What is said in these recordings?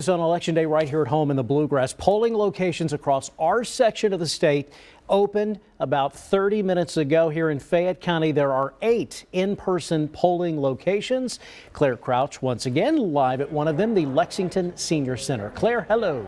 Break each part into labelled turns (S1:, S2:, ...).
S1: is on Election Day right here at home in the Bluegrass. Polling locations across our section of the state opened about 30 minutes ago. Here in Fayette County, there are 8 in-person polling locations. Claire Crouch once again live at one of them, the Lexington Senior Center. Claire, hello.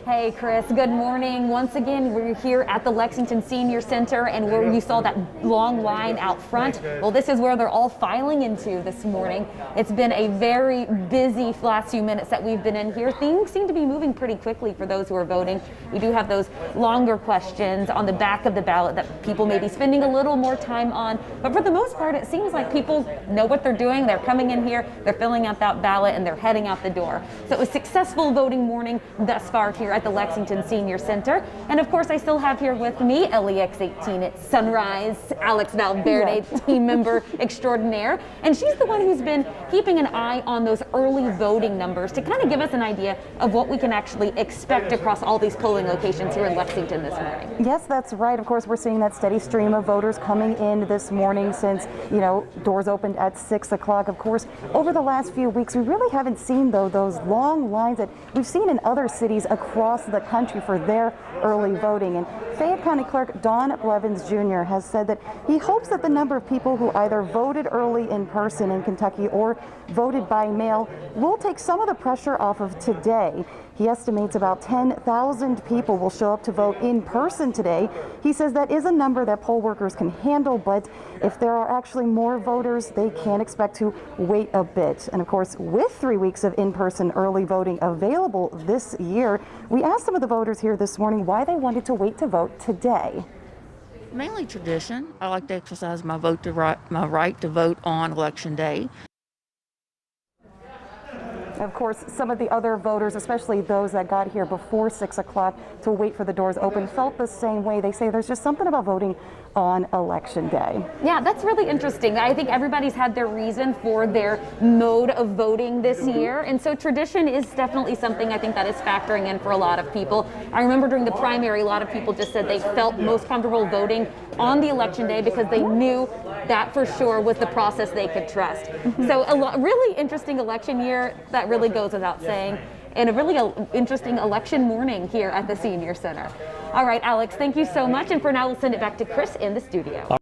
S2: Hey Chris, good morning. Once again, we're here at the Lexington Senior Center, and where you saw that long line out front, well, this is where they're all filing into this morning. It's been a very busy last few minutes that we've been in here. Things seem to be moving pretty quickly for those who are voting. We do have those longer questions on the back of the ballot that people may be spending a little more time on, but for the most part, it seems like people know what they're doing. They're coming in here, they're filling out that ballot, and they're heading out the door. So it was a successful voting morning thus far here at the Lexington Senior Center. And of course, I still have here with me LEX18 at Sunrise, Alex Valverde, team member extraordinaire. And she's the one who's been keeping an eye on those early voting numbers to kind of give us an idea of what we can actually expect across all these polling locations here in Lexington this morning.
S3: Yes, that's right. Of course, we're seeing that steady stream of voters coming in this morning since, doors opened at 6 o'clock. Of course, over the last few weeks, we really haven't seen, though, those long lines that we've seen in other cities across the country for their early voting. And Fayette County Clerk Don Blevins Jr. has said that he hopes that the number of people who either voted early in person in Kentucky or voted by mail will take some of the pressure off of today. He estimates about 10,000 people will show up to vote in person today. He says that is a number that poll workers can handle, but if there are actually more voters, they can expect to wait a bit. And of course, with 3 weeks of in-person early voting available this year, we asked some of the voters here this morning why they wanted to wait to vote today.
S4: Mainly tradition. I like to exercise my my right to vote on Election Day.
S3: Of course, some of the other voters, especially those that got here before 6 o'clock to wait for the doors open, felt the same way. They say there's just something about voting on Election Day.
S2: Yeah, that's really interesting. I think everybody's had their reason for their mode of voting this year. And so tradition is definitely something I think that is factoring in for a lot of people. I remember during the primary, a lot of people just said they felt most comfortable voting on the Election Day because they knew that for sure was the process they could trust. So a really interesting election year, that really goes without saying, and a really interesting election morning here at the Senior Center. All right, Alex, thank you so much. And for now, we'll send it back to Chris in the studio.